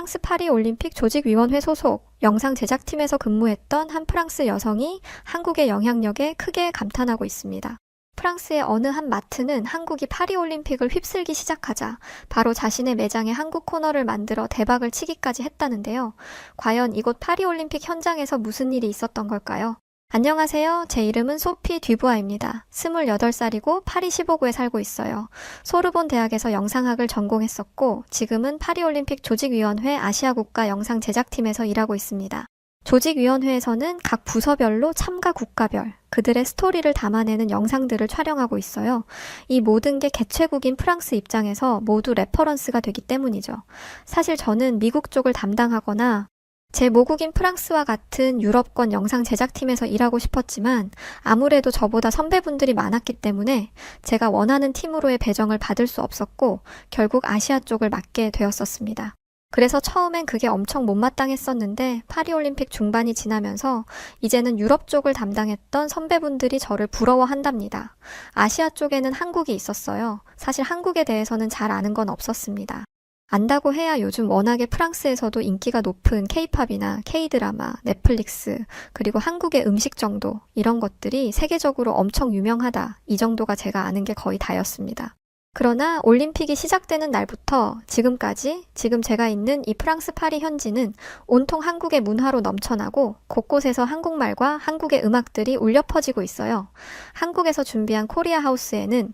프랑스 파리올림픽 조직위원회 소속 영상 제작팀에서 근무했던 한 프랑스 여성이 한국의 영향력에 크게 감탄하고 있습니다. 프랑스의 어느 한 마트는 한국이 파리올림픽을 휩쓸기 시작하자 바로 자신의 매장에 한국 코너를 만들어 대박을 치기까지 했다는데요. 과연 이곳 파리올림픽 현장에서 무슨 일이 있었던 걸까요? 안녕하세요. 제 이름은 소피 듀부아입니다. 28살이고 파리 15구에 살고 있어요. 소르본 대학에서 영상학을 전공했었고 지금은 파리올림픽 조직위원회 아시아국가 영상 제작팀에서 일하고 있습니다. 조직위원회에서는 각 부서별로 참가 국가별, 그들의 스토리를 담아내는 영상들을 촬영하고 있어요. 이 모든 게 개최국인 프랑스 입장에서 모두 레퍼런스가 되기 때문이죠. 사실 저는 미국 쪽을 담당하거나 제 모국인 프랑스와 같은 유럽권 영상 제작팀에서 일하고 싶었지만 아무래도 저보다 선배분들이 많았기 때문에 제가 원하는 팀으로의 배정을 받을 수 없었고 결국 아시아 쪽을 맡게 되었었습니다. 그래서 처음엔 그게 엄청 못마땅했었는데 파리올림픽 중반이 지나면서 이제는 유럽 쪽을 담당했던 선배분들이 저를 부러워한답니다. 아시아 쪽에는 한국이 있었어요. 사실 한국에 대해서는 잘 아는 건 없었습니다. 안다고 해야 요즘 워낙에 프랑스에서도 인기가 높은 K-팝이나 K-드라마, 넷플릭스, 그리고 한국의 음식 정도 이런 것들이 세계적으로 엄청 유명하다. 이 정도가 제가 아는 게 거의 다였습니다. 그러나 올림픽이 시작되는 날부터 지금까지 지금 제가 있는 이 프랑스 파리 현지는 온통 한국의 문화로 넘쳐나고 곳곳에서 한국말과 한국의 음악들이 울려 퍼지고 있어요. 한국에서 준비한 코리아 하우스에는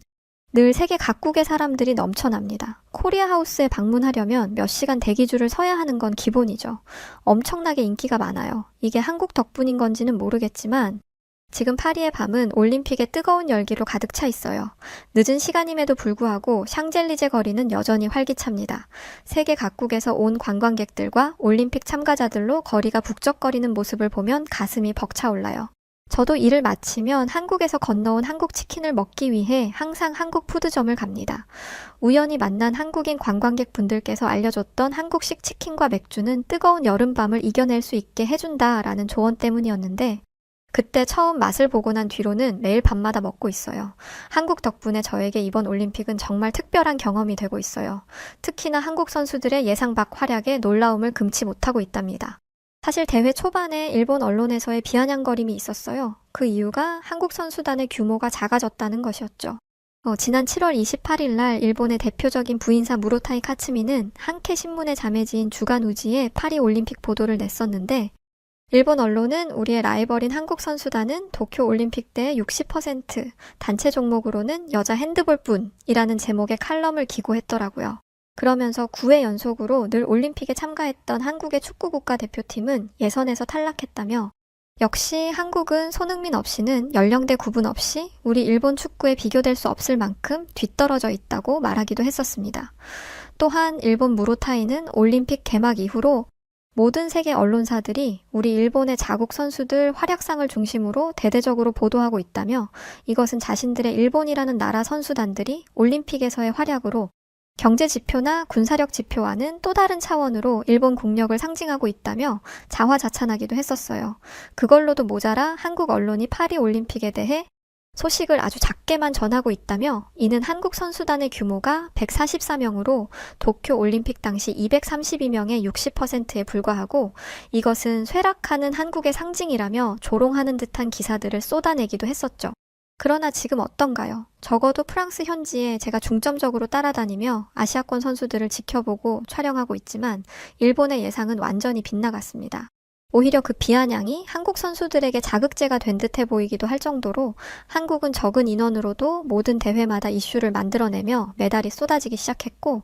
늘 세계 각국의 사람들이 넘쳐납니다. 코리아 하우스에 방문하려면 몇 시간 대기줄을 서야 하는 건 기본이죠. 엄청나게 인기가 많아요. 이게 한국 덕분인 건지는 모르겠지만 지금 파리의 밤은 올림픽의 뜨거운 열기로 가득 차 있어요. 늦은 시간임에도 불구하고 샹젤리제 거리는 여전히 활기찹니다. 세계 각국에서 온 관광객들과 올림픽 참가자들로 거리가 북적거리는 모습을 보면 가슴이 벅차올라요. 저도 일을 마치면 한국에서 건너온 한국 치킨을 먹기 위해 항상 한국 푸드점을 갑니다. 우연히 만난 한국인 관광객 분들께서 알려줬던 한국식 치킨과 맥주는 뜨거운 여름밤을 이겨낼 수 있게 해준다라는 조언 때문이었는데 그때 처음 맛을 보고 난 뒤로는 매일 밤마다 먹고 있어요. 한국 덕분에 저에게 이번 올림픽은 정말 특별한 경험이 되고 있어요. 특히나 한국 선수들의 예상 밖 활약에 놀라움을 금치 못하고 있답니다. 사실 대회 초반에 일본 언론에서의 비아냥거림이 있었어요. 그 이유가 한국 선수단의 규모가 작아졌다는 것이었죠. 지난 7월 28일 날 일본의 대표적인 부인사 무로타이 카츠미는 한케 신문의 자매지인 주간 우지에 파리 올림픽 보도를 냈었는데 일본 언론은 우리의 라이벌인 한국 선수단은 도쿄 올림픽 때 60% 단체 종목으로는 여자 핸드볼뿐이라는 제목의 칼럼을 기고했더라고요. 그러면서 9회 연속으로 늘 올림픽에 참가했던 한국의 축구 국가대표팀은 예선에서 탈락했다며 역시 한국은 손흥민 없이는 연령대 구분 없이 우리 일본 축구에 비교될 수 없을 만큼 뒤떨어져 있다고 말하기도 했었습니다. 또한 일본 무로타이는 올림픽 개막 이후로 모든 세계 언론사들이 우리 일본의 자국 선수들 활약상을 중심으로 대대적으로 보도하고 있다며 이것은 자신들의 일본이라는 나라 선수단들이 올림픽에서의 활약으로 경제 지표나 군사력 지표와는 또 다른 차원으로 일본 국력을 상징하고 있다며 자화자찬하기도 했었어요. 그걸로도 모자라 한국 언론이 파리 올림픽에 대해 소식을 아주 작게만 전하고 있다며 이는 한국 선수단의 규모가 144명으로 도쿄 올림픽 당시 232명의 60%에 불과하고 이것은 쇠락하는 한국의 상징이라며 조롱하는 듯한 기사들을 쏟아내기도 했었죠. 그러나 지금 어떤가요? 적어도 프랑스 현지에 제가 중점적으로 따라다니며 아시아권 선수들을 지켜보고 촬영하고 있지만 일본의 예상은 완전히 빗나갔습니다. 오히려 그 비아냥이 한국 선수들에게 자극제가 된 듯해 보이기도 할 정도로 한국은 적은 인원으로도 모든 대회마다 이슈를 만들어내며 메달이 쏟아지기 시작했고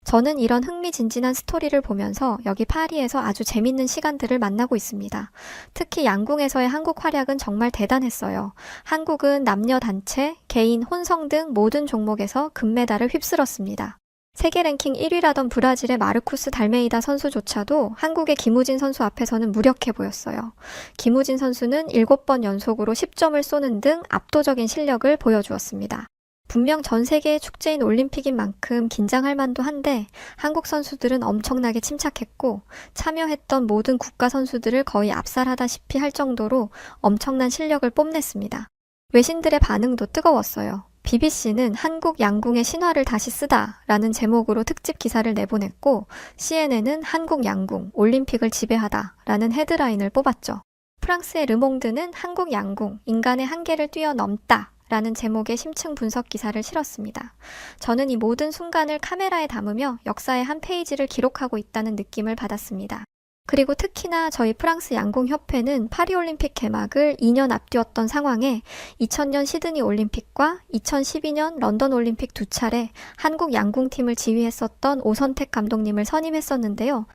저는 이런 흥미진진한 스토리를 보면서 여기 파리에서 아주 재밌는 시간들을 만나고 있습니다. 특히 양궁에서의 한국 활약은 정말 대단했어요. 한국은 남녀 단체, 개인, 혼성 등 모든 종목에서 금메달을 휩쓸었습니다. 세계 랭킹 1위라던 브라질의 마르쿠스 달메이다 선수조차도 한국의 김우진 선수 앞에서는 무력해 보였어요. 김우진 선수는 7번 연속으로 10점을 쏘는 등 압도적인 실력을 보여주었습니다. 분명 전 세계의 축제인 올림픽인 만큼 긴장할 만도 한데 한국 선수들은 엄청나게 침착했고 참여했던 모든 국가 선수들을 거의 압살하다시피 할 정도로 엄청난 실력을 뽐냈습니다. 외신들의 반응도 뜨거웠어요. BBC는 한국 양궁의 신화를 다시 쓰다 라는 제목으로 특집 기사를 내보냈고 CNN은 한국 양궁, 올림픽을 지배하다 라는 헤드라인을 뽑았죠. 프랑스의 르몽드는 한국 양궁, 인간의 한계를 뛰어넘다 라는 제목의 심층 분석 기사를 실었습니다. 저는 이 모든 순간을 카메라에 담으며 역사의 한 페이지를 기록하고 있다는 느낌을 받았습니다. 그리고 특히나 저희 프랑스 양궁협회는 파리올림픽 개막을 2년 앞두었던 상황에 2000년 시드니 올림픽과 2012년 런던 올림픽 두 차례 한국 양궁팀을 지휘했었던 오선택 감독님을 선임했었는데요.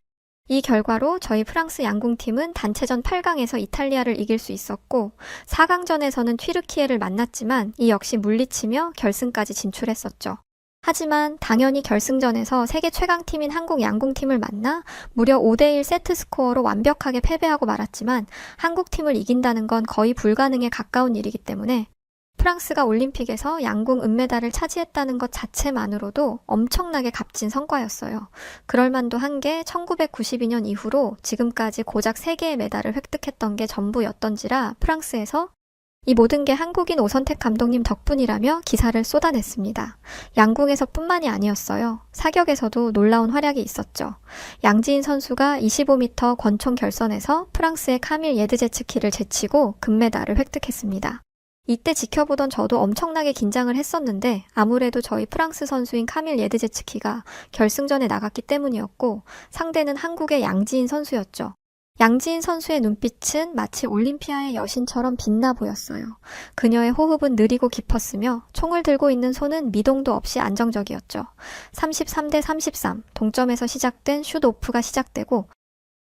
이 결과로 저희 프랑스 양궁팀은 단체전 8강에서 이탈리아를 이길 수 있었고 4강전에서는 튀르키예를 만났지만 이 역시 물리치며 결승까지 진출했었죠. 하지만 당연히 결승전에서 세계 최강팀인 한국 양궁팀을 만나 무려 5대1 세트 스코어로 완벽하게 패배하고 말았지만 한국팀을 이긴다는 건 거의 불가능에 가까운 일이기 때문에 프랑스가 올림픽에서 양궁 은메달을 차지했다는 것 자체만으로도 엄청나게 값진 성과였어요. 그럴만도 한 게 1992년 이후로 지금까지 고작 3개의 메달을 획득했던 게 전부였던지라 프랑스에서 이 모든 게 한국인 오선택 감독님 덕분이라며 기사를 쏟아냈습니다. 양궁에서뿐만이 아니었어요. 사격에서도 놀라운 활약이 있었죠. 양지인 선수가 25m 권총 결선에서 프랑스의 카밀 예드제츠키를 제치고 금메달을 획득했습니다. 이때 지켜보던 저도 엄청나게 긴장을 했었는데 아무래도 저희 프랑스 선수인 카밀 예드제츠키가 결승전에 나갔기 때문이었고 상대는 한국의 양지인 선수였죠. 양지인 선수의 눈빛은 마치 올림피아의 여신처럼 빛나 보였어요. 그녀의 호흡은 느리고 깊었으며 총을 들고 있는 손은 미동도 없이 안정적이었죠. 33대 33, 동점에서 시작된 슛 오프가 시작되고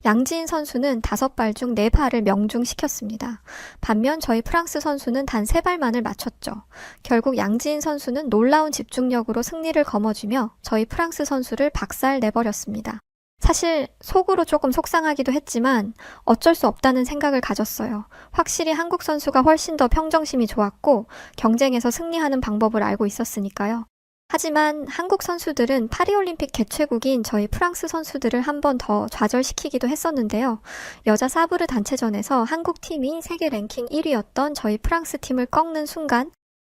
양지인 선수는 5발 중 4발을 명중시켰습니다. 반면 저희 프랑스 선수는 단 3발만을 맞췄죠. 결국 양지인 선수는 놀라운 집중력으로 승리를 거머쥐며 저희 프랑스 선수를 박살 내버렸습니다. 사실 속으로 조금 속상하기도 했지만 어쩔 수 없다는 생각을 가졌어요. 확실히 한국 선수가 훨씬 더 평정심이 좋았고 경쟁에서 승리하는 방법을 알고 있었으니까요. 하지만 한국 선수들은 파리올림픽 개최국인 저희 프랑스 선수들을 한 번 더 좌절시키기도 했었는데요. 여자 사브르 단체전에서 한국 팀이 세계 랭킹 1위였던 저희 프랑스 팀을 꺾는 순간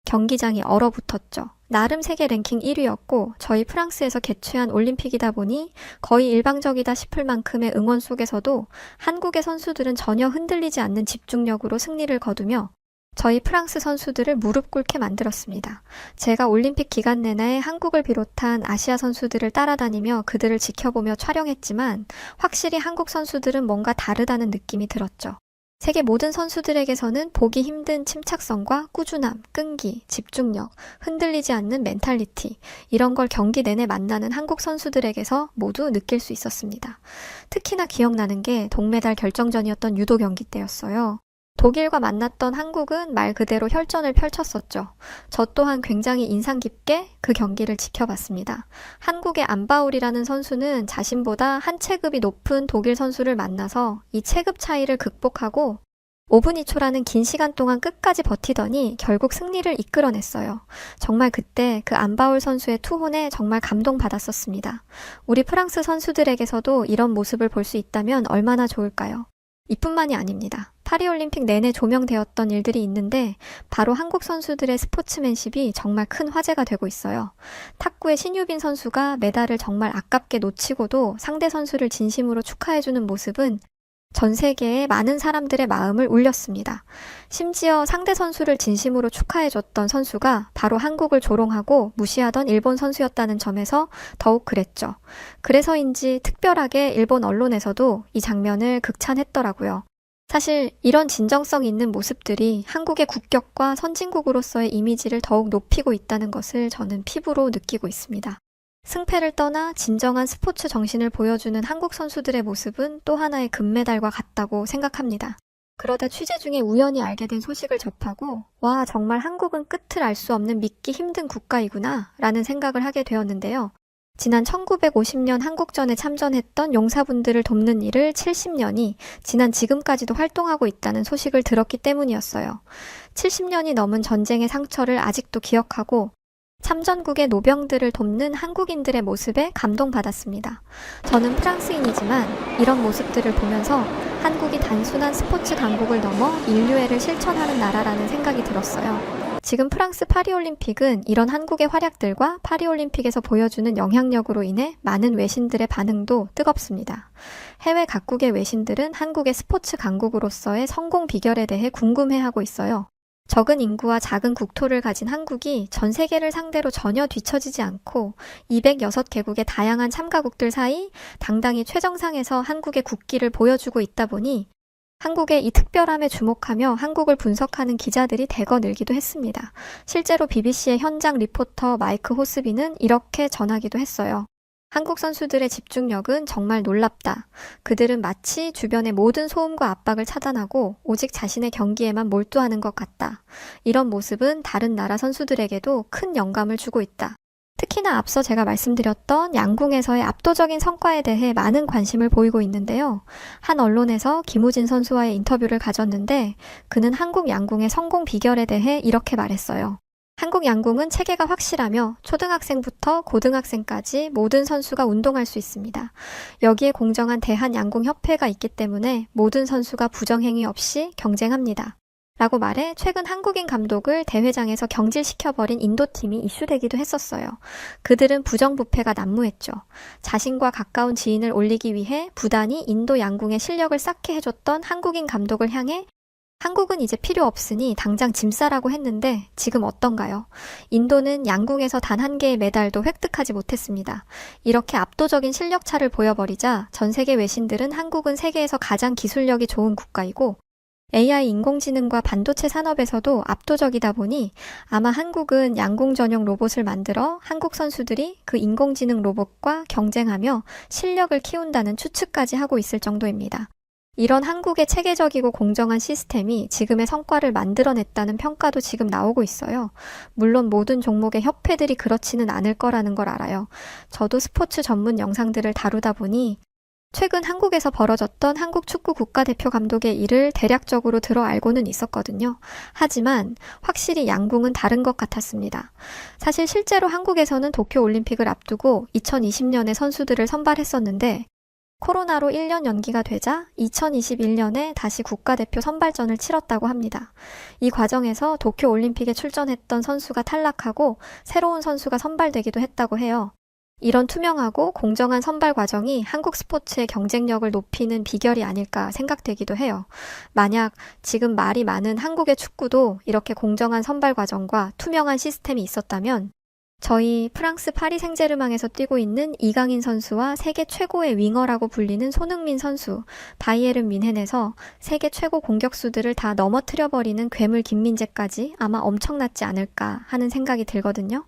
경기장이 얼어붙었죠. 나름 세계 랭킹 1위였고 저희 프랑스에서 개최한 올림픽이다 보니 거의 일방적이다 싶을 만큼의 응원 속에서도 한국의 선수들은 전혀 흔들리지 않는 집중력으로 승리를 거두며 저희 프랑스 선수들을 무릎 꿇게 만들었습니다. 제가 올림픽 기간 내내 한국을 비롯한 아시아 선수들을 따라다니며 그들을 지켜보며 촬영했지만 확실히 한국 선수들은 뭔가 다르다는 느낌이 들었죠. 세계 모든 선수들에게서는 보기 힘든 침착성과 꾸준함, 끈기, 집중력, 흔들리지 않는 멘탈리티 이런 걸 경기 내내 만나는 한국 선수들에게서 모두 느낄 수 있었습니다. 특히나 기억나는 게 동메달 결정전이었던 유도 경기 때였어요. 독일과 만났던 한국은 말 그대로 혈전을 펼쳤었죠. 저 또한 굉장히 인상 깊게 그 경기를 지켜봤습니다. 한국의 안바울이라는 선수는 자신보다 한 체급이 높은 독일 선수를 만나서 이 체급 차이를 극복하고 5분 2초라는 긴 시간 동안 끝까지 버티더니 결국 승리를 이끌어냈어요. 정말 그때 그 안바울 선수의 투혼에 정말 감동받았었습니다. 우리 프랑스 선수들에게서도 이런 모습을 볼 수 있다면 얼마나 좋을까요? 이뿐만이 아닙니다. 파리올림픽 내내 조명되었던 일들이 있는데 바로 한국 선수들의 스포츠맨십이 정말 큰 화제가 되고 있어요. 탁구의 신유빈 선수가 메달을 정말 아깝게 놓치고도 상대 선수를 진심으로 축하해주는 모습은 전 세계의 많은 사람들의 마음을 울렸습니다. 심지어 상대 선수를 진심으로 축하해줬던 선수가 바로 한국을 조롱하고 무시하던 일본 선수였다는 점에서 더욱 그랬죠. 그래서인지 특별하게 일본 언론에서도 이 장면을 극찬했더라고요. 사실 이런 진정성 있는 모습들이 한국의 국격과 선진국으로서의 이미지를 더욱 높이고 있다는 것을 저는 피부로 느끼고 있습니다. 승패를 떠나 진정한 스포츠 정신을 보여주는 한국 선수들의 모습은 또 하나의 금메달과 같다고 생각합니다. 그러다 취재 중에 우연히 알게 된 소식을 접하고 와, 정말 한국은 끝을 알 수 없는 믿기 힘든 국가이구나 라는 생각을 하게 되었는데요. 지난 1950년 한국전에 참전했던 용사분들을 돕는 일을 70년이 지난 지금까지도 활동하고 있다는 소식을 들었기 때문이었어요. 70년이 넘은 전쟁의 상처를 아직도 기억하고 참전국의 노병들을 돕는 한국인들의 모습에 감동받았습니다. 저는 프랑스인이지만 이런 모습들을 보면서 한국이 단순한 스포츠 강국을 넘어 인류애를 실천하는 나라라는 생각이 들었어요. 지금 프랑스 파리올림픽은 이런 한국의 활약들과 파리올림픽에서 보여주는 영향력으로 인해 많은 외신들의 반응도 뜨겁습니다. 해외 각국의 외신들은 한국의 스포츠 강국으로서의 성공 비결에 대해 궁금해하고 있어요. 적은 인구와 작은 국토를 가진 한국이 전 세계를 상대로 전혀 뒤처지지 않고 206개국의 다양한 참가국들 사이 당당히 최정상에서 한국의 국기를 보여주고 있다 보니 한국의 이 특별함에 주목하며 한국을 분석하는 기자들이 대거 늘기도 했습니다. 실제로 BBC의 현장 리포터 마이크 호스비는 이렇게 전하기도 했어요. 한국 선수들의 집중력은 정말 놀랍다. 그들은 마치 주변의 모든 소음과 압박을 차단하고 오직 자신의 경기에만 몰두하는 것 같다. 이런 모습은 다른 나라 선수들에게도 큰 영감을 주고 있다. 특히나 앞서 제가 말씀드렸던 양궁에서의 압도적인 성과에 대해 많은 관심을 보이고 있는데요. 한 언론에서 김우진 선수와의 인터뷰를 가졌는데 그는 한국 양궁의 성공 비결에 대해 이렇게 말했어요. 한국 양궁은 체계가 확실하며 초등학생부터 고등학생까지 모든 선수가 운동할 수 있습니다. 여기에 공정한 대한양궁협회가 있기 때문에 모든 선수가 부정행위 없이 경쟁합니다. 라고 말해 최근 한국인 감독을 대회장에서 경질시켜버린 인도팀이 이슈되기도 했었어요. 그들은 부정부패가 난무했죠. 자신과 가까운 지인을 올리기 위해 부단히 인도 양궁의 실력을 쌓게 해줬던 한국인 감독을 향해 한국은 이제 필요 없으니 당장 짐 싸라고 했는데 지금 어떤가요? 인도는 양궁에서 단 한 개의 메달도 획득하지 못했습니다. 이렇게 압도적인 실력차를 보여버리자 전 세계 외신들은 한국은 세계에서 가장 기술력이 좋은 국가이고 AI 인공지능과 반도체 산업에서도 압도적이다 보니 아마 한국은 양궁 전용 로봇을 만들어 한국 선수들이 그 인공지능 로봇과 경쟁하며 실력을 키운다는 추측까지 하고 있을 정도입니다. 이런 한국의 체계적이고 공정한 시스템이 지금의 성과를 만들어냈다는 평가도 지금 나오고 있어요. 물론 모든 종목의 협회들이 그렇지는 않을 거라는 걸 알아요. 저도 스포츠 전문 영상들을 다루다 보니 최근 한국에서 벌어졌던 한국 축구 국가대표 감독의 일을 대략적으로 들어 알고는 있었거든요. 하지만 확실히 양궁은 다른 것 같았습니다. 사실 실제로 한국에서는 도쿄올림픽을 앞두고 2020년에 선수들을 선발했었는데 코로나로 1년 연기가 되자 2021년에 다시 국가대표 선발전을 치렀다고 합니다. 이 과정에서 도쿄올림픽에 출전했던 선수가 탈락하고 새로운 선수가 선발되기도 했다고 해요. 이런 투명하고 공정한 선발 과정이 한국 스포츠의 경쟁력을 높이는 비결이 아닐까 생각되기도 해요. 만약 지금 말이 많은 한국의 축구도 이렇게 공정한 선발 과정과 투명한 시스템이 있었다면 저희 프랑스 파리 생제르맹에서 뛰고 있는 이강인 선수와 세계 최고의 윙어라고 불리는 손흥민 선수, 바이에른 뮌헨에서 세계 최고 공격수들을 다 넘어뜨려버리는 괴물 김민재까지 아마 엄청났지 않을까 하는 생각이 들거든요.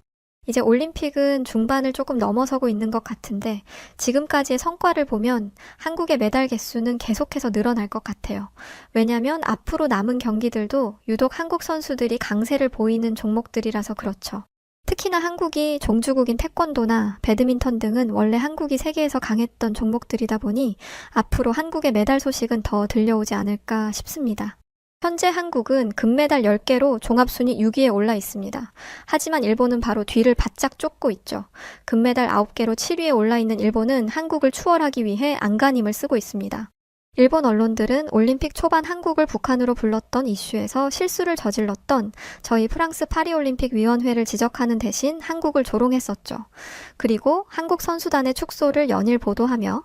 이제 올림픽은 중반을 조금 넘어서고 있는 것 같은데 지금까지의 성과를 보면 한국의 메달 개수는 계속해서 늘어날 것 같아요. 왜냐하면 앞으로 남은 경기들도 유독 한국 선수들이 강세를 보이는 종목들이라서 그렇죠. 특히나 한국이 종주국인 태권도나 배드민턴 등은 원래 한국이 세계에서 강했던 종목들이다 보니 앞으로 한국의 메달 소식은 더 들려오지 않을까 싶습니다. 현재 한국은 금메달 10개로 종합순위 6위에 올라 있습니다. 하지만 일본은 바로 뒤를 바짝 쫓고 있죠. 금메달 9개로 7위에 올라 있는 일본은 한국을 추월하기 위해 안간힘을 쓰고 있습니다. 일본 언론들은 올림픽 초반 한국을 북한으로 불렀던 이슈에서 실수를 저질렀던 저희 프랑스 파리올림픽 위원회를 지적하는 대신 한국을 조롱했었죠. 그리고 한국 선수단의 축소를 연일 보도하며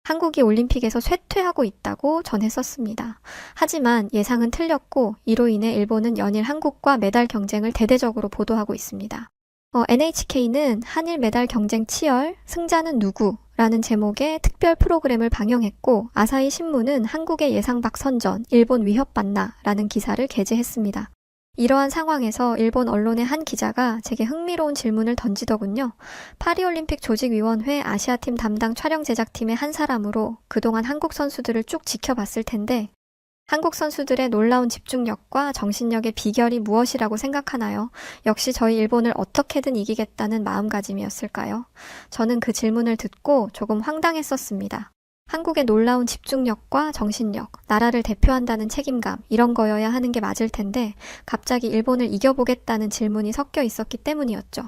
한국이 올림픽에서 쇠퇴하고 있다고 전했었습니다. 하지만 예상은 틀렸고 이로 인해 일본은 연일 한국과 메달 경쟁을 대대적으로 보도하고 있습니다. NHK는 한일 메달 경쟁 치열, 승자는 누구? 라는 제목의 특별 프로그램을 방영했고 아사히 신문은 한국의 예상박 선전, 일본 위협받나? 라는 기사를 게재했습니다. 이러한 상황에서 일본 언론의 한 기자가 제게 흥미로운 질문을 던지더군요. 파리올림픽 조직위원회 아시아팀 담당 촬영 제작팀의 한 사람으로 그동안 한국 선수들을 쭉 지켜봤을 텐데 한국 선수들의 놀라운 집중력과 정신력의 비결이 무엇이라고 생각하나요? 역시 저희 일본을 어떻게든 이기겠다는 마음가짐이었을까요? 저는 그 질문을 듣고 조금 황당했었습니다. 한국의 놀라운 집중력과 정신력, 나라를 대표한다는 책임감, 이런 거여야 하는 게 맞을 텐데 갑자기 일본을 이겨보겠다는 질문이 섞여 있었기 때문이었죠.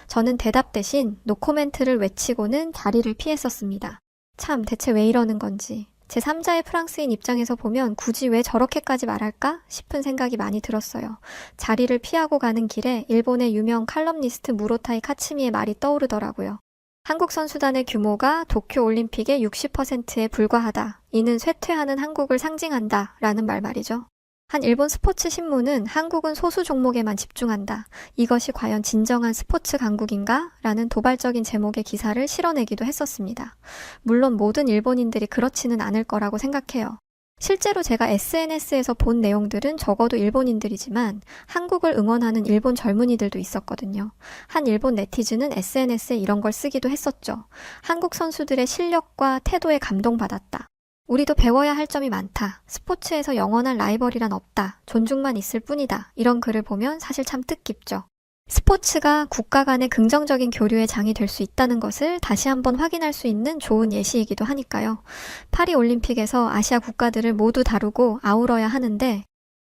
저는 대답 대신 노코멘트를 외치고는 자리를 피했었습니다. 참, 대체 왜 이러는 건지. 제3자의 프랑스인 입장에서 보면 굳이 왜 저렇게까지 말할까 싶은 생각이 많이 들었어요. 자리를 피하고 가는 길에 일본의 유명 칼럼니스트 무로타이 카츠미의 말이 떠오르더라고요. 한국 선수단의 규모가 도쿄올림픽의 60%에 불과하다. 이는 쇠퇴하는 한국을 상징한다. 라는 말 말이죠. 한 일본 스포츠 신문은 한국은 소수 종목에만 집중한다. 이것이 과연 진정한 스포츠 강국인가? 라는 도발적인 제목의 기사를 실어내기도 했었습니다. 물론 모든 일본인들이 그렇지는 않을 거라고 생각해요. 실제로 제가 SNS에서 본 내용들은 적어도 일본인들이지만 한국을 응원하는 일본 젊은이들도 있었거든요. 한 일본 네티즌은 SNS에 이런 걸 쓰기도 했었죠. 한국 선수들의 실력과 태도에 감동받았다. 우리도 배워야 할 점이 많다. 스포츠에서 영원한 라이벌이란 없다. 존중만 있을 뿐이다. 이런 글을 보면 사실 참 뜻깊죠. 스포츠가 국가 간의 긍정적인 교류의 장이 될 수 있다는 것을 다시 한번 확인할 수 있는 좋은 예시이기도 하니까요. 파리올림픽에서 아시아 국가들을 모두 다루고 아우러야 하는데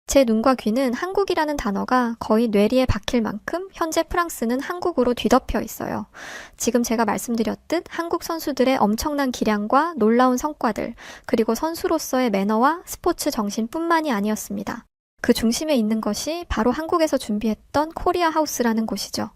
제 눈과 귀는 한국이라는 단어가 거의 뇌리에 박힐 만큼 현재 프랑스는 한국으로 뒤덮여 있어요. 지금 제가 말씀드렸듯 한국 선수들의 엄청난 기량과 놀라운 성과들, 그리고 선수로서의 매너와 스포츠 정신뿐만이 아니었습니다. 그 중심에 있는 것이 바로 한국에서 준비했던 코리아 하우스라는 곳이죠.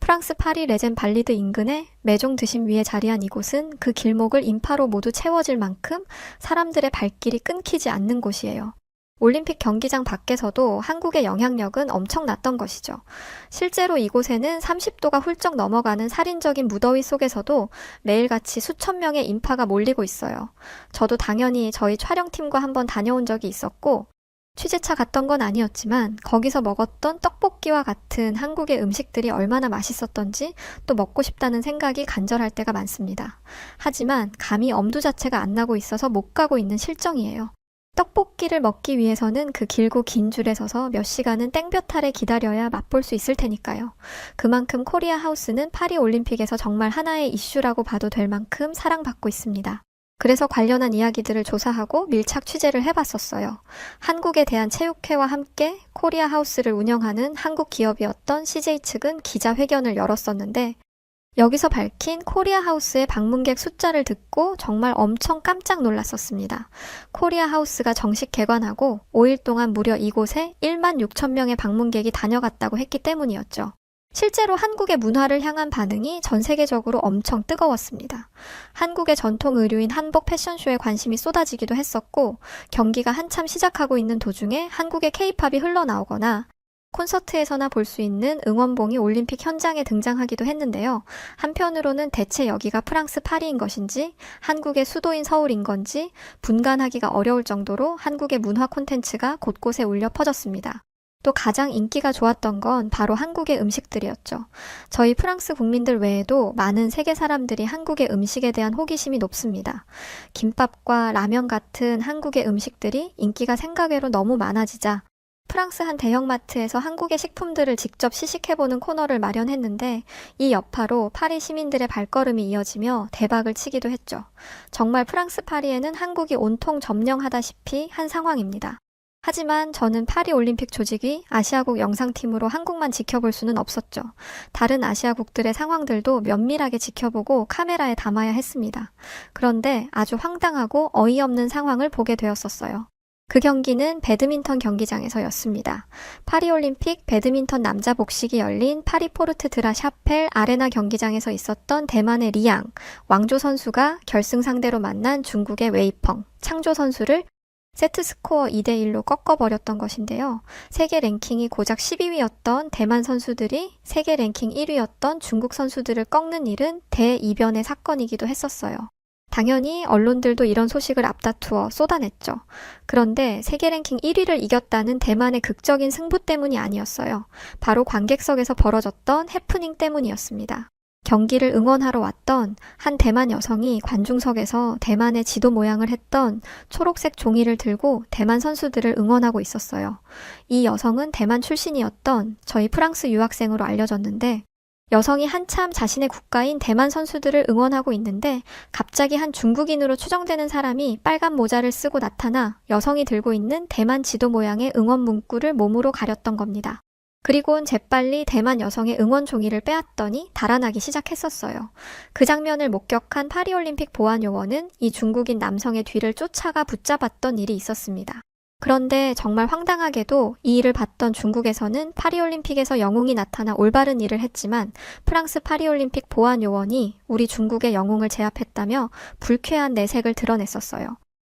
프랑스 파리 레젠 발리드 인근의 메종 드심 위에 자리한 이곳은 그 길목을 인파로 모두 채워질 만큼 사람들의 발길이 끊기지 않는 곳이에요. 올림픽 경기장 밖에서도 한국의 영향력은 엄청났던 것이죠. 실제로 이곳에는 30도가 훌쩍 넘어가는 살인적인 무더위 속에서도 매일같이 수천 명의 인파가 몰리고 있어요. 저도 당연히 저희 촬영팀과 한번 다녀온 적이 있었고 취재차 갔던 건 아니었지만 거기서 먹었던 떡볶이와 같은 한국의 음식들이 얼마나 맛있었던지 또 먹고 싶다는 생각이 간절할 때가 많습니다. 하지만 감히 엄두 자체가 안 나고 있어서 못 가고 있는 실정이에요. 떡볶이를 먹기 위해서는 그 길고 긴 줄에 서서 몇 시간은 땡볕 아래 기다려야 맛볼 수 있을 테니까요. 그만큼 코리아 하우스는 파리 올림픽에서 정말 하나의 이슈라고 봐도 될 만큼 사랑받고 있습니다. 그래서 관련한 이야기들을 조사하고 밀착 취재를 해봤었어요. 한국에 대한 체육회와 함께 코리아 하우스를 운영하는 한국 기업이었던 CJ 측은 기자회견을 열었었는데 여기서 밝힌 코리아 하우스의 방문객 숫자를 듣고 정말 엄청 깜짝 놀랐었습니다. 코리아 하우스가 정식 개관하고 5일 동안 무려 이곳에 1만 6천 명의 방문객이 다녀갔다고 했기 때문이었죠. 실제로 한국의 문화를 향한 반응이 전 세계적으로 엄청 뜨거웠습니다. 한국의 전통 의류인 한복 패션쇼에 관심이 쏟아지기도 했었고 경기가 한참 시작하고 있는 도중에 한국의 K-팝이 흘러나오거나 콘서트에서나 볼 수 있는 응원봉이 올림픽 현장에 등장하기도 했는데요. 한편으로는 대체 여기가 프랑스 파리인 것인지 한국의 수도인 서울인 건지 분간하기가 어려울 정도로 한국의 문화 콘텐츠가 곳곳에 울려 퍼졌습니다. 또 가장 인기가 좋았던 건 바로 한국의 음식들이었죠. 저희 프랑스 국민들 외에도 많은 세계 사람들이 한국의 음식에 대한 호기심이 높습니다. 김밥과 라면 같은 한국의 음식들이 인기가 생각외로 너무 많아지자 프랑스 한 대형마트에서 한국의 식품들을 직접 시식해보는 코너를 마련했는데 이 여파로 파리 시민들의 발걸음이 이어지며 대박을 치기도 했죠. 정말 프랑스 파리에는 한국이 온통 점령하다시피 한 상황입니다. 하지만 저는 파리올림픽 조직위 아시아국 영상팀으로 한국만 지켜볼 수는 없었죠. 다른 아시아국들의 상황들도 면밀하게 지켜보고 카메라에 담아야 했습니다. 그런데 아주 황당하고 어이없는 상황을 보게 되었었어요. 그 경기는 배드민턴 경기장에서였습니다. 파리올림픽 배드민턴 남자 복식이 열린 파리 포르트 드라 샤펠 아레나 경기장에서 있었던 대만의 리앙, 왕조 선수가 결승 상대로 만난 중국의 웨이펑, 창조 선수를 세트 스코어 2대1로 꺾어버렸던 것인데요. 세계 랭킹이 고작 12위였던 대만 선수들이 세계 랭킹 1위였던 중국 선수들을 꺾는 일은 대이변의 사건이기도 했었어요. 당연히 언론들도 이런 소식을 앞다투어 쏟아냈죠. 그런데 세계 랭킹 1위를 이겼다는 대만의 극적인 승부 때문이 아니었어요. 바로 관객석에서 벌어졌던 해프닝 때문이었습니다. 경기를 응원하러 왔던 한 대만 여성이 관중석에서 대만의 지도 모양을 했던 초록색 종이를 들고 대만 선수들을 응원하고 있었어요. 이 여성은 대만 출신이었던 저희 프랑스 유학생으로 알려졌는데 여성이 한참 자신의 국가인 대만 선수들을 응원하고 있는데 갑자기 한 중국인으로 추정되는 사람이 빨간 모자를 쓰고 나타나 여성이 들고 있는 대만 지도 모양의 응원 문구를 몸으로 가렸던 겁니다. 그리곤 재빨리 대만 여성의 응원 종이를 빼앗더니 달아나기 시작했었어요. 그 장면을 목격한 파리올림픽 보안요원은 이 중국인 남성의 뒤를 쫓아가 붙잡았던 일이 있었습니다. 그런데 정말 황당하게도 이 일을 봤던 중국에서는 파리올림픽에서 영웅이 나타나 올바른 일을 했지만 프랑스 파리올림픽 보안요원이 우리 중국의 영웅을 제압했다며 불쾌한 내색을 드러냈었어요.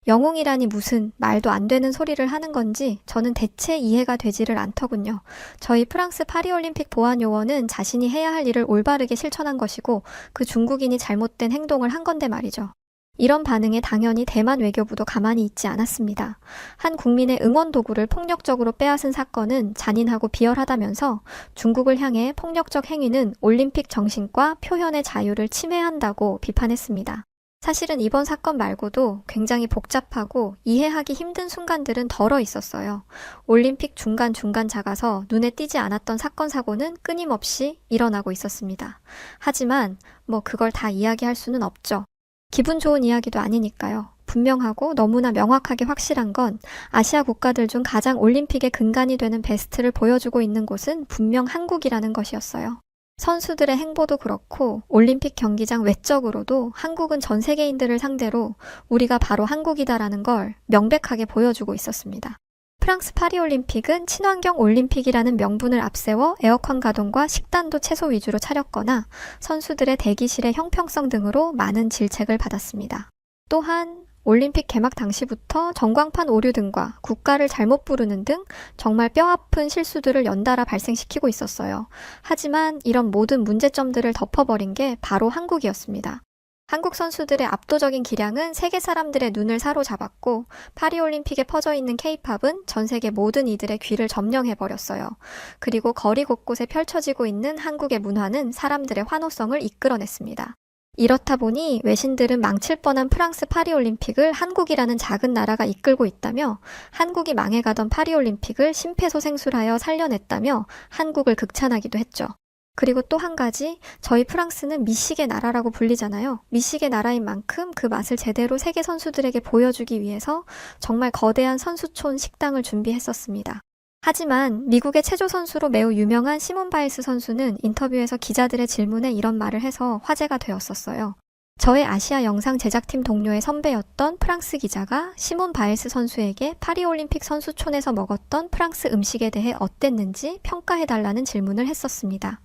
영웅이라니 무슨 말도 안 되는 소리를 하는 건지 저는 대체 이해가 되지를 않더군요. 저희 프랑스 파리올림픽 보안요원은 자신이 해야 할 일을 올바르게 실천한 것이고 그 중국인이 잘못된 행동을 한 건데 말이죠. 이런 반응에 당연히 대만 외교부도 가만히 있지 않았습니다. 한 국민의 응원 도구를 폭력적으로 빼앗은 사건은 잔인하고 비열하다면서 중국을 향해 폭력적 행위는 올림픽 정신과 표현의 자유를 침해한다고 비판했습니다. 사실은 이번 사건 말고도 굉장히 복잡하고 이해하기 힘든 순간들은 덜어 있었어요. 올림픽 중간 작아서 눈에 띄지 않았던 사건 사고는 끊임없이 일어나고 있었습니다. 하지만 그걸 다 이야기할 수는 없죠. 기분 좋은 이야기도 아니니까요. 분명하고 너무나 명확하게 확실한 건 아시아 국가들 중 가장 올림픽의 근간이 되는 베스트를 보여주고 있는 곳은 분명 한국이라는 것이었어요. 선수들의 행보도 그렇고 올림픽 경기장 외적으로도 한국은 전 세계인들을 상대로 우리가 바로 한국이다라는 걸 명백하게 보여주고 있었습니다. 프랑스 파리올림픽은 친환경 올림픽이라는 명분을 앞세워 에어컨 가동과 식단도 채소 위주로 차렸거나 선수들의 대기실의 형평성 등으로 많은 질책을 받았습니다. 또한 올림픽 개막 당시부터 전광판 오류 등과 국가를 잘못 부르는 등 정말 뼈아픈 실수들을 연달아 발생시키고 있었어요. 하지만 이런 모든 문제점들을 덮어버린 게 바로 한국이었습니다. 한국 선수들의 압도적인 기량은 세계 사람들의 눈을 사로잡았고 파리올림픽에 퍼져있는 K-팝은 전 세계 모든 이들의 귀를 점령해버렸어요. 그리고 거리 곳곳에 펼쳐지고 있는 한국의 문화는 사람들의 환호성을 이끌어냈습니다. 이렇다 보니 외신들은 망칠 뻔한 프랑스 파리올림픽을 한국이라는 작은 나라가 이끌고 있다며 한국이 망해가던 파리올림픽을 심폐소생술하여 살려냈다며 한국을 극찬하기도 했죠. 그리고 또 한 가지, 저희 프랑스는 미식의 나라라고 불리잖아요. 미식의 나라인 만큼 그 맛을 제대로 세계 선수들에게 보여주기 위해서 정말 거대한 선수촌 식당을 준비했었습니다. 하지만 미국의 체조 선수로 매우 유명한 시몬 바일스 선수는 인터뷰에서 기자들의 질문에 이런 말을 해서 화제가 되었었어요. 저의 아시아 영상 제작팀 동료의 선배였던 프랑스 기자가 시몬 바일스 선수에게 파리올림픽 선수촌에서 먹었던 프랑스 음식에 대해 어땠는지 평가해달라는 질문을 했었습니다.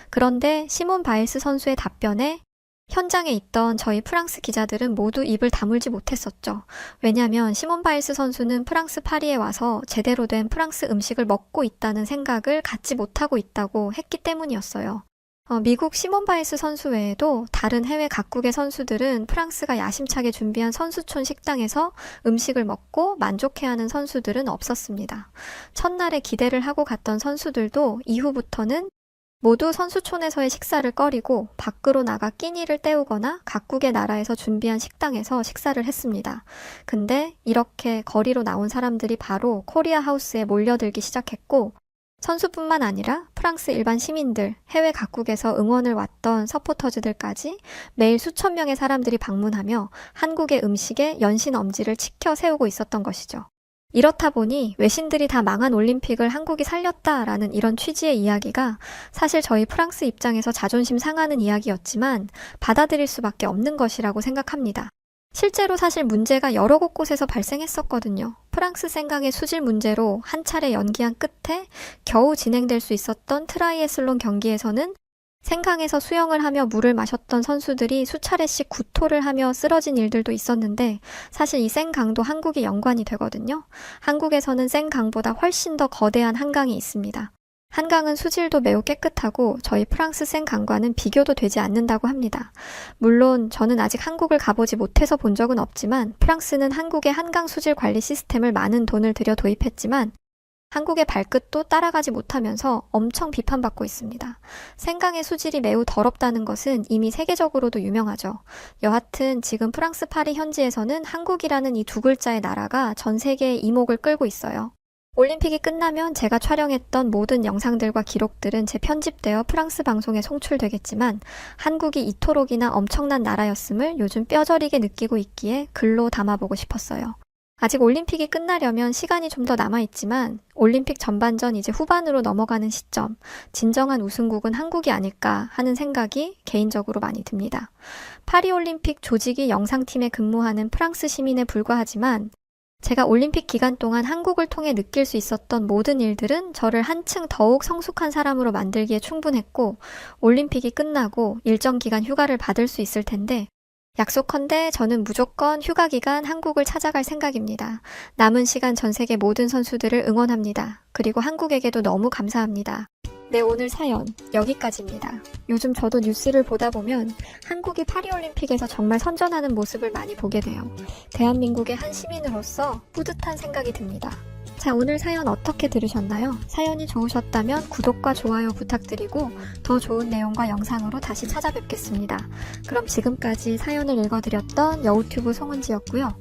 그런데 시몬 바일스 선수의 답변에 현장에 있던 저희 프랑스 기자들은 모두 입을 다물지 못했었죠. 왜냐하면 시몬 바일스 선수는 프랑스 파리에 와서 제대로 된 프랑스 음식을 먹고 있다는 생각을 갖지 못하고 있다고 했기 때문이었어요. 미국 시몬 바일스 선수 외에도 다른 해외 각국의 선수들은 프랑스가 야심차게 준비한 선수촌 식당에서 음식을 먹고 만족해하는 선수들은 없었습니다. 첫날에 기대를 하고 갔던 선수들도 이후부터는 모두 선수촌에서의 식사를 꺼리고 밖으로 나가 끼니를 때우거나 각국의 나라에서 준비한 식당에서 식사를 했습니다. 근데 이렇게 거리로 나온 사람들이 바로 코리아 하우스에 몰려들기 시작했고 선수뿐만 아니라 프랑스 일반 시민들, 해외 각국에서 응원을 왔던 서포터즈들까지 매일 수천 명의 사람들이 방문하며 한국의 음식에 연신 엄지를 치켜 세우고 있었던 것이죠. 이렇다 보니 외신들이 다 망한 올림픽을 한국이 살렸다라는 이런 취지의 이야기가 사실 저희 프랑스 입장에서 자존심 상하는 이야기였지만 받아들일 수밖에 없는 것이라고 생각합니다. 실제로 사실 문제가 여러 곳곳에서 발생했었거든요. 프랑스 생강의 수질 문제로 한 차례 연기한 끝에 겨우 진행될 수 있었던 트라이애슬론 경기에서는 생강에서 수영을 하며 물을 마셨던 선수들이 수차례씩 구토를 하며 쓰러진 일들도 있었는데 사실 이 생강도 한국이 연관이 되거든요. 한국에서는 생강보다 훨씬 더 거대한 한강이 있습니다. 한강은 수질도 매우 깨끗하고 저희 프랑스 생강과는 비교도 되지 않는다고 합니다. 물론 저는 아직 한국을 가보지 못해서 본 적은 없지만 프랑스는 한국의 한강 수질 관리 시스템을 많은 돈을 들여 도입했지만 한국의 발끝도 따라가지 못하면서 엄청 비판받고 있습니다. 생강의 수질이 매우 더럽다는 것은 이미 세계적으로도 유명하죠. 여하튼 지금 프랑스 파리 현지에서는 한국이라는 이 두 글자의 나라가 전 세계의 이목을 끌고 있어요. 올림픽이 끝나면 제가 촬영했던 모든 영상들과 기록들은 재편집되어 프랑스 방송에 송출되겠지만 한국이 이토록이나 엄청난 나라였음을 요즘 뼈저리게 느끼고 있기에 글로 담아보고 싶었어요. 아직 올림픽이 끝나려면 시간이 좀 더 남아있지만 올림픽 전반전 이제 후반으로 넘어가는 시점, 진정한 우승국은 한국이 아닐까 하는 생각이 개인적으로 많이 듭니다. 파리올림픽 조직위 영상팀에 근무하는 프랑스 시민에 불과하지만 제가 올림픽 기간 동안 한국을 통해 느낄 수 있었던 모든 일들은 저를 한층 더욱 성숙한 사람으로 만들기에 충분했고 올림픽이 끝나고 일정 기간 휴가를 받을 수 있을 텐데 약속컨대 저는 무조건 휴가 기간 한국을 찾아갈 생각입니다. 남은 시간 전 세계 모든 선수들을 응원합니다. 그리고 한국에게도 너무 감사합니다. 네, 오늘 사연 여기까지입니다. 요즘 저도 뉴스를 보다 보면 한국이 파리올림픽에서 정말 선전하는 모습을 많이 보게 돼요. 대한민국의 한 시민으로서 뿌듯한 생각이 듭니다. 자, 오늘 사연 어떻게 들으셨나요? 사연이 좋으셨다면 구독과 좋아요 부탁드리고 더 좋은 내용과 영상으로 다시 찾아뵙겠습니다. 그럼 지금까지 사연을 읽어드렸던 여우튜브 송은지였고요.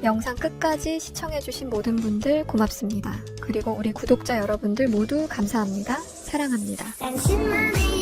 영상 끝까지 시청해주신 모든 분들 고맙습니다. 그리고 우리 구독자 여러분들 모두 감사합니다. 사랑합니다. 당신만의